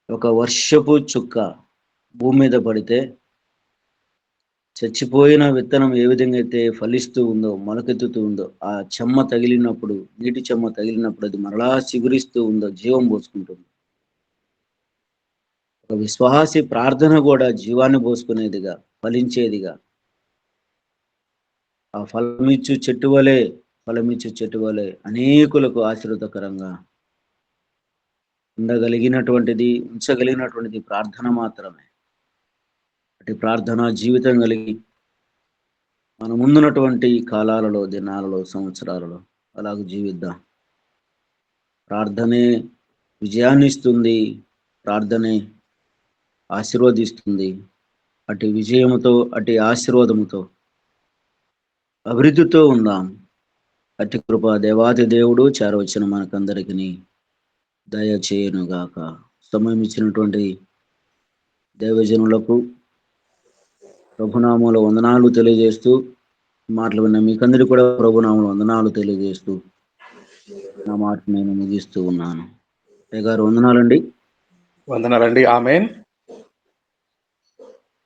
ఒక వర్షపు చుక్క భూమి మీద పడితే చచ్చిపోయిన విత్తనం ఏ విధంగా అయితే ఫలిస్తూ ఉందో, మొలకెత్తుతూ ఉందో, ఆ చెమ్మ తగిలినప్పుడు, నీటి చెమ్మ తగిలినప్పుడు అది మరలా చిగురిస్తూ ఉందో, జీవం పోసుకుంటుంది. ఒక విశ్వాసి ప్రార్థన కూడా జీవాన్ని పోసుకునేదిగా, ఫలించేదిగా, ఆ ఫలమిచ్చు చెట్టు వలె అనేకులకు ఆశీర్వదకరంగా ఉంచగలిగినటువంటిది ప్రార్థన మాత్రమే. అటు ప్రార్థన జీవితం కలిగి మన ముందున్నటువంటి కాలాలలో, దినాలలో, సంవత్సరాలలో అలాగ జీవిద్దాం. ప్రార్థనే విజయాన్ని ఇస్తుంది, ప్రార్థనే ఆశీర్వదిస్తుంది. అటు విజయముతో, అటు ఆశీర్వాదముతో, అభివృద్ధితో ఉందాం. అతి కృప దేవాది దేవుడు చేరవచ్చిన మనకందరికీ దయచేయునుగాక. సమయం ఇచ్చినటువంటి దైవజనులకు ప్రభునామములో వందనాలు తెలియజేస్తూ, మాటలు విన్న మీకందరికీ కూడా ప్రభునామములో వందనాలు తెలియజేస్తూ నా మాట నేను ముగిస్తూ ఉన్నాను. గారు వందనాలండి. వందనాలండి. ఆమేన్.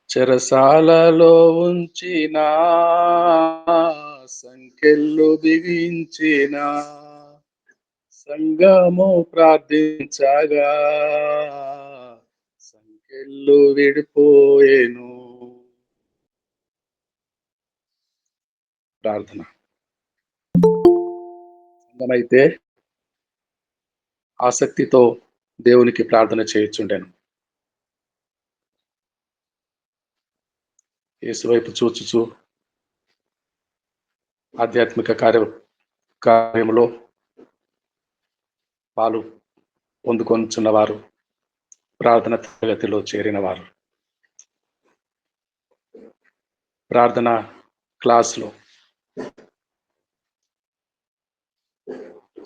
చెరసాలలో ఉంచిన, సంకెళ్ళు బిగించిన సంఘము ప్రార్థించగా సంకెళ్ళు విడిపోయేను. ప్రార్థన. సంఘమైతే ఆసక్తితో దేవునికి ప్రార్థన చేయొచ్చుండెను. యేసు వైపు చూచుచు ఆధ్యాత్మిక కార్యములో పాలు పొందుకొనుచున్నవారు, ప్రార్థన తరగతిలో చేరినవారు, ప్రార్థన క్లాసులో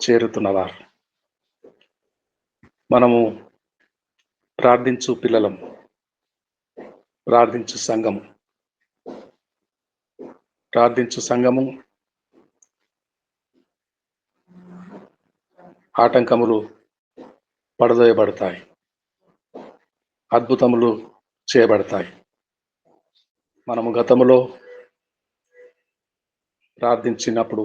చేరుతున్నవారు, మనము ప్రార్థించు పిల్లలం, ప్రార్థించు సంఘము ఆటంకములు పడదోయబడతాయి, అద్భుతములు చేయబడతాయి. మనము గతములో ప్రార్థించినప్పుడు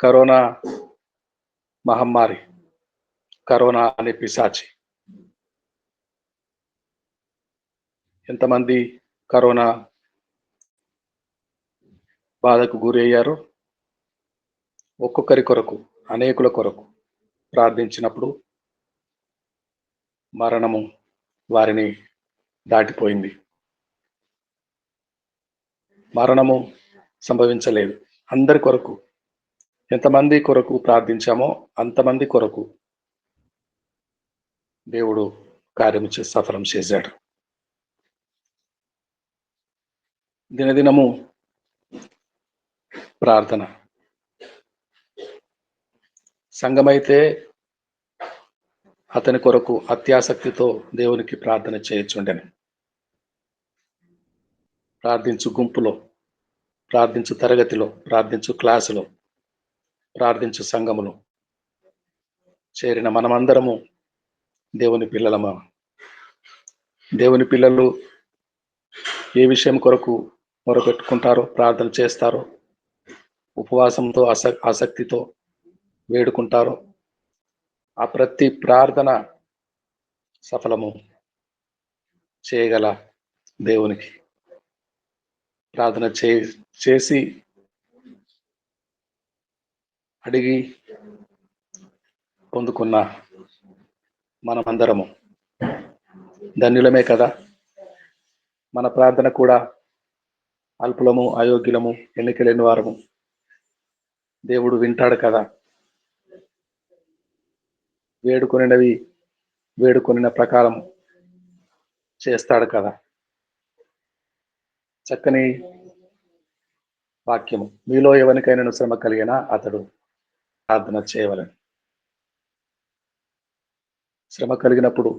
కరోనా మహమ్మారి, కరోనా అనే పిశాచి, ఎంతమంది కరోనా బాధకు గురి అయ్యారో, ఒక్కొక్కరి కొరకు, అనేకుల కొరకు ప్రార్థించినప్పుడు మరణము వారిని దాటిపోయింది. మరణము సంభవించలేదు. అందరి కొరకు, ఎంతమంది కొరకు ప్రార్థించామో అంతమంది కొరకు దేవుడు కార్యము సఫలం చేశాడు. దినదినము ప్రార్థన. సంఘమైతే అతని కొరకు అత్యాసక్తితో దేవునికి ప్రార్థన చేయొచ్చుండెను. ప్రార్థించు గుంపులో, ప్రార్థించు తరగతిలో, ప్రార్థించు క్లాసులో, ప్రార్థించు సంఘములో చేరిన మనమందరము దేవుని పిల్లలమా. దేవుని పిల్లలు ఏ విషయం కొరకు మొరపెట్టుకుంటారో, ప్రార్థన చేస్తారో, ఉపవాసంతో ఆసక్తితో వేడుకుంటారో, ఆ ప్రతి ప్రార్థన సఫలము చేయగల దేవునికి ప్రార్థన చేసి అడిగి పొందుకున్న మనమందరము ధన్యులమే కదా. మన ప్రార్థన కూడా అల్పులము, అయోగ్యులము, ఎన్నికలేని వారము. దేవుడు వింటాడు కదా. వేడుకొనిన ప్రకారం చేస్తాడు కదా. చక్కని వాక్యము. మీలో ఎవరికైనా శ్రమ కలిగినా అతడు ప్రార్థన చేయవలని. శ్రమ కలిగినప్పుడు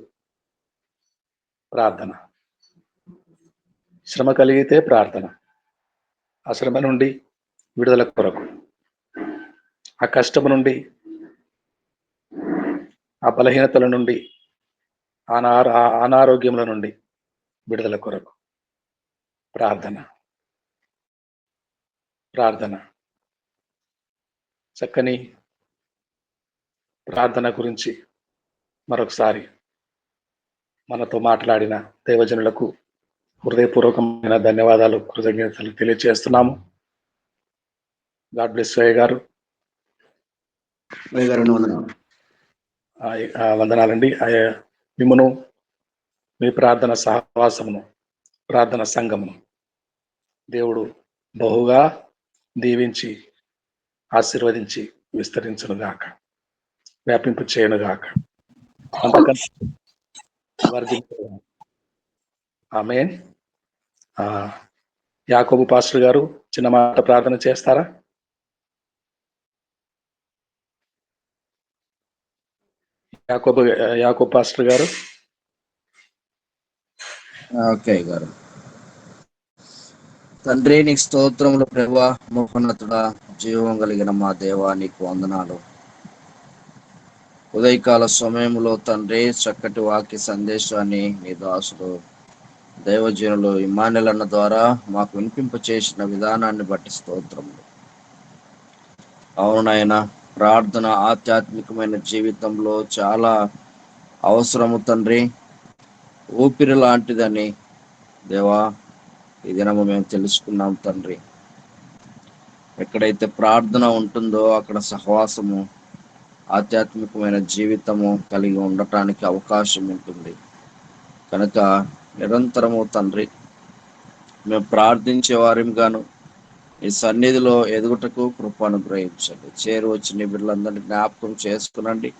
ప్రార్థన, శ్రమ కలిగితే ప్రార్థన. ఆ శ్రమ నుండి విడుదల కొరకు, ఆ కష్టము నుండి, ఆ బలహీనతల నుండి, అనారోగ్యముల నుండి విడుదల కొరకు ప్రార్థన. చక్కని ప్రార్థన గురించి మరొకసారి మనతో మాట్లాడిన దైవజనులకు హృదయపూర్వకమైన ధన్యవాదాలు, కృతజ్ఞతలు తెలియజేస్తున్నాము. గాడ్ బ్లెస్ అయ్య గారు. వందనాలండి. మిమ్మును, మీ ప్రార్థన సహవాసమును, ప్రార్థన సంఘమును దేవుడు బహుగా దీవించి ఆశీర్వదించి విస్తరించునుగాక, వ్యాపింపు చేయనుగాక, అంతకంటే వర్ధిల్లునుగాక. ఆమేన్. యాకోబు పాస్టర్ గారు చిన్న మాట ప్రార్థన చేస్తారా? యాకోబు పాస్టర్ గారు. ఓకే గారు. తండ్రి నీకు స్తోత్రములు ప్రభువా, మహోన్నతుడా, జీవం కలిగిన మా దేవా, నీకు వందనాలు. ఉదయకాల సమయంలో తండ్రి చక్కటి వాక్య సందేశాన్ని నీ దాసుడు దైవజనులు ఇమ్మానుయేల్ అన్న ద్వారా మాకు వినిపింప చేసిన విధానాన్ని బట్టి స్తోత్రములు. అవునైనా ప్రార్థన ఆధ్యాత్మికమైన జీవితంలో చాలా అవసరము తండ్రి, ఊపిరి లాంటిదని దేవా ఈ దినము మేము తెలుసుకున్నాం తండ్రి. ఎక్కడైతే ప్రార్థన ఉంటుందో అక్కడ సహవాసము, ఆధ్యాత్మికమైన జీవితము కలిగి ఉండటానికి అవకాశం ఉంటుంది. కనుక నిరంతరము తండ్రి మేము ప్రార్థించే వారిగాను ఈ సన్నిధిలో ఎదుగుటకు కృప అనుగ్రహించండి. చేరువచ్చి నీ బిడ్డలందరినీ జ్ఞాపకం చేసుకునండి.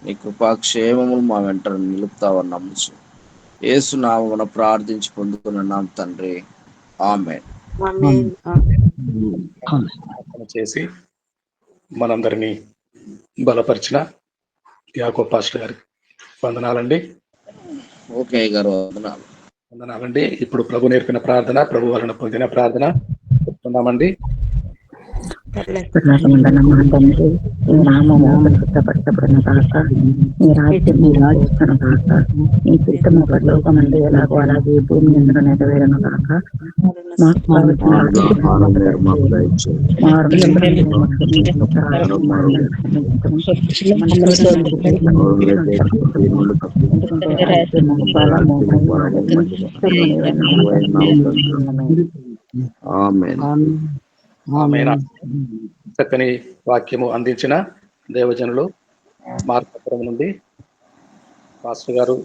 నీ కృపాక్షేమములు మా వెంట నిలుపుతావని నమ్ముచు యేసు నామమున ప్రార్థించి పొందుకున్నాం తండ్రి. ఆమేన్. చేసి మనందరినీ బలపరిచిన యాకోబు పాస్టర్ గారికి వందనాలండి. ఓకే గారు, వందనాలండి. ఇప్పుడు ప్రభు నేర్పిన ప్రార్థన, ప్రభు వలన పొందిన ప్రార్థన చెప్తున్నామండి. తండ్రి, నీ నామము పరిశుద్ధపరచబడిన గాక, నీ రాజ్యము వచ్చును గాక, నీ చిత్తము పరలోకమందు ఎలాగో అలాగే భూమి యందు నెరవేరును గాక. మాకు కావలసిన చక్కని వాక్యము అందించిన దేవజనులు మార్కాపురం నుండి పాస్టర్ గారు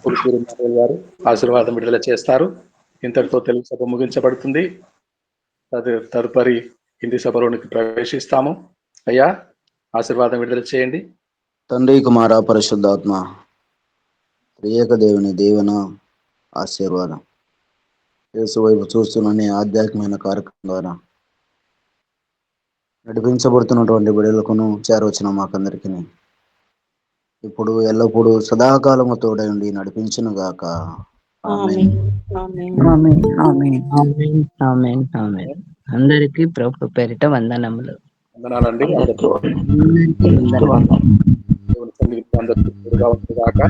పులిపూరి ఇమ్మానుయేల్ గారు ఆశీర్వాదం విడుదల చేస్తారు. ఇంతటితో తెలుగు సభ ముగించబడుతుంది. తదుపరి హిందీ సభలోనికి ప్రవేశిస్తాము. అయ్యా, ఆశీర్వాదం విడుదల చేయండి. తండ్రి, కుమార, పరిశుద్ధాత్మ త్రియేక దేవుని దీవెన, ఆశీర్వాదం యేసు వైపు చూస్తున్న నీ ఆధ్యాత్మికమైన కార్యక్రమం ద్వారా నడిపించబడుతున్నటువంటి బిడ్డలకును చేరవచ్చిన మాకందరికి ఇప్పుడు ఎల్లప్పుడూ సదాకాలము తోడై ఉండి నడిపించును గాక. అందరికీ ప్రభు పేరిట వందనములు. వందనాలండి. దేవుని సన్నిధిలో అందరికీ తోడుగా ఉండుగాక.